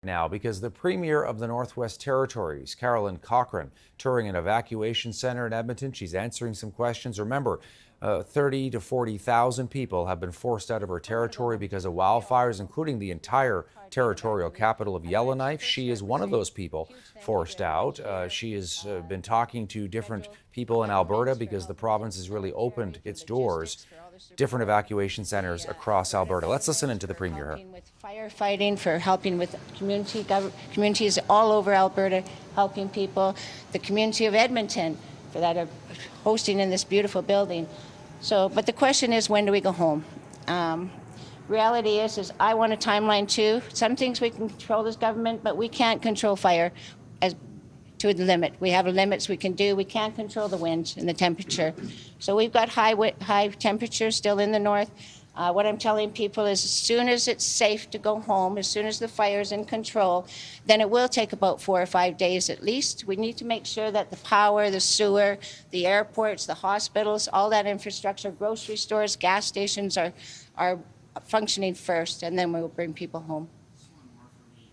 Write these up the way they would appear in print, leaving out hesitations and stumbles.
Now, because the Premier of the Northwest Territories, Caroline Cochrane, touring an evacuation center in Edmonton. She's answering some questions. Remember, 30 to 40,000 people have been forced out of her territory because of wildfires, including the entire territorial capital of Yellowknife. She is one of those people forced out. She has been talking to different people in Alberta because the province has really opened its doors. Different evacuation centers across Alberta. Let's listen into the Premier here. With firefighting, for helping with communities all over Alberta, helping people. The community of Edmonton, for that are hosting in this beautiful building. So, but the question is, when do we go home? Reality is I want a timeline too. Some things we can control as government, but we can't control fire to the limit. We have limits we can do. We can't control the wind and the temperature. So we've got high temperatures still in the north. What I'm telling people is as soon as it's safe to go home, as soon as the fire's in control, then it will take about 4 or 5 days at least. We need to make sure that the power, the sewer, the airports, the hospitals, all that infrastructure, grocery stores, gas stations are functioning first, and then we'll bring people home.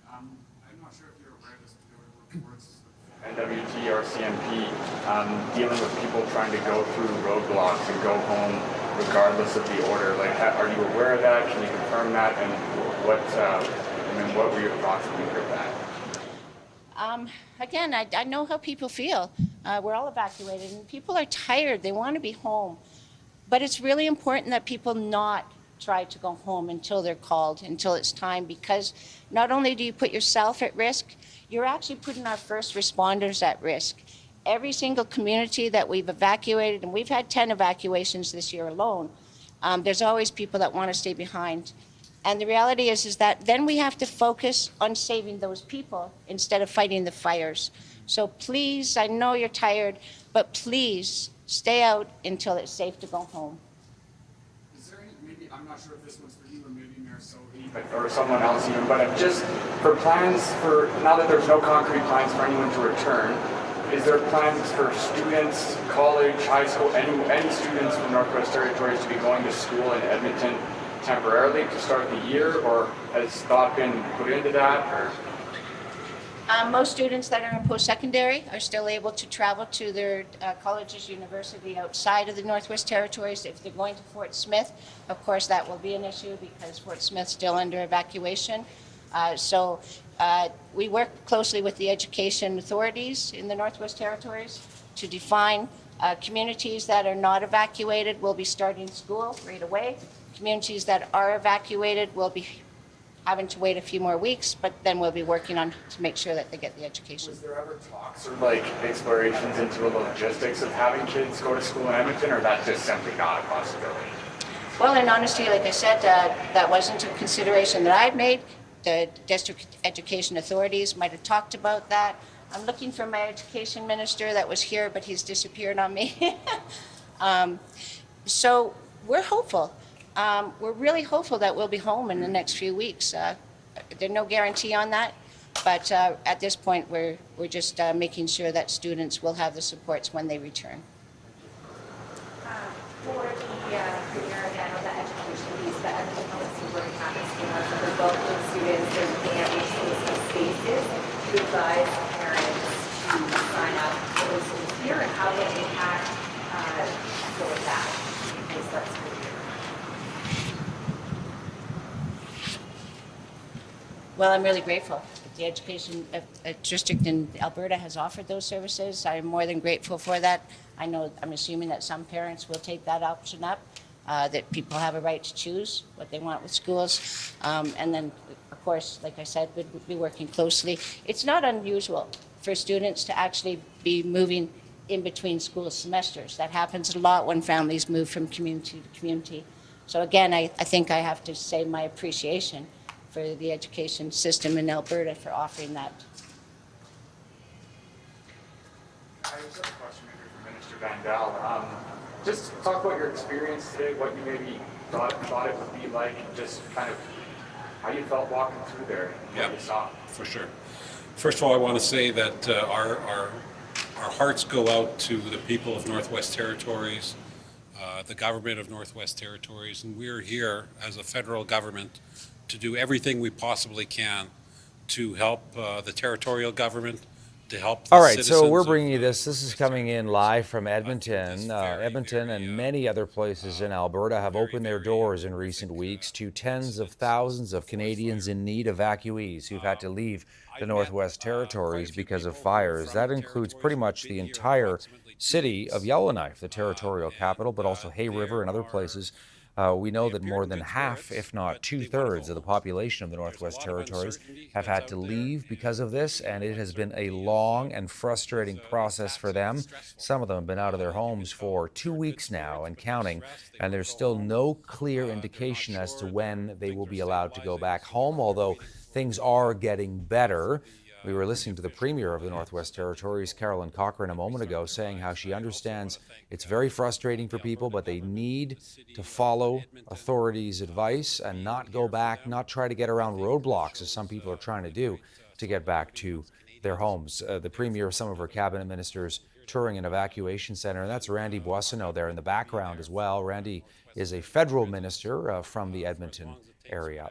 I'm not sure if you're aware of this, but there were reports N.W.T or CMP dealing with people trying to go through roadblocks and go home regardless of the order. Like, are you aware of that? Can you confirm that? And what were your thoughts when you heard that? Again, I know how people feel. We're all evacuated, and people are tired. They want to be home. But it's really important that people not try to go home until they're called, until it's time, because not only do you put yourself at risk, you're actually putting our first responders at risk. Every single community that we've evacuated, and we've had 10 evacuations this year alone, there's always people that want to stay behind. And the reality is that then we have to focus on saving those people instead of fighting the fires. So please, I know you're tired, but please stay out until it's safe to go home. Is there any, maybe, I'm not sure if this one's for you or maybe Mayor Sohi, or someone else even, but just for plans for, now that there's no concrete plans for anyone to return, is there plans for students, college, high school, any students from Northwest Territories to be going to school in Edmonton temporarily to start the year, or has thought been put into that? Or? Most students that are in post-secondary are still able to travel to their colleges, university outside of the Northwest Territories. If they're going to Fort Smith, of course, that will be an issue because Fort Smith's still under evacuation. We work closely with the education authorities in the Northwest Territories to define communities that are not evacuated will be starting school right away. Communities that are evacuated will be having to wait a few more weeks, but then we'll be working on to make sure that they get the education. Was there ever talks or explorations into the logistics of having kids go to school in Edmonton, or that's just simply not a possibility? Well, in honesty, like I said, that wasn't a consideration that I've made. The district education authorities might have talked about that. I'm looking for my education minister that was here, but he's disappeared on me. So we're hopeful. We're really hopeful that we'll be home in the next few weeks. There's no guarantee on that, but at this point, we're just making sure that students will have the supports when they return. For the Premier again on the education piece, the Edmonton Public School Board campus came out with welcoming students. They're looking at HCC spaces to advise parents to sign up for those schools here, and how will impact for that in start school year. Well, I'm really grateful that the education district in Alberta has offered those services. I'm more than grateful for that. I'm assuming that some parents will take that option up, that people have a right to choose what they want with schools. And then, of course, like I said, we'll be working closely. It's not unusual for students to actually be moving in between school semesters. That happens a lot when families move from community to community. So again, I think I have to say my appreciation for the education system in Alberta for offering that. I just have a question maybe for Minister Vandal. Just talk about your experience today, what you maybe thought it would be like, just kind of how you felt walking through there, what you saw. For sure. First of all, I want to say that our hearts go out to the people of Northwest Territories, the government of Northwest Territories, and we're here as a federal government to do everything we possibly can to help the territorial government, to help the All right, citizens so we're of, bringing you this. This is Northwest coming in Territories live from through Edmonton. this very, Edmonton very, and many other places in Alberta have opened their doors in recent weeks to tens of thousands of Canadians in need, evacuees who've had to leave the Northwest Territories because of fires. That includes pretty much the entire city of Yellowknife, the territorial capital, but also Hay River and other places. We know that more than half, if not two-thirds, of the population of the Northwest Territories have had to leave because of this, and it has been a long and frustrating process for them. Some of them have been out of their homes for 2 weeks now and counting, and there's still no clear indication as to when they will be allowed to go back home, although things are getting better. We were listening to the Premier of the Northwest Territories, Caroline Cochrane, a moment ago, saying how she understands it's very frustrating for people, but they need to follow authorities' advice and not go back, not try to get around roadblocks, as some people are trying to do, to get back to their homes. The Premier, some of her cabinet ministers touring an evacuation center, and that's Randy Boissonneau there in the background as well. Randy is a federal minister from the Edmonton area.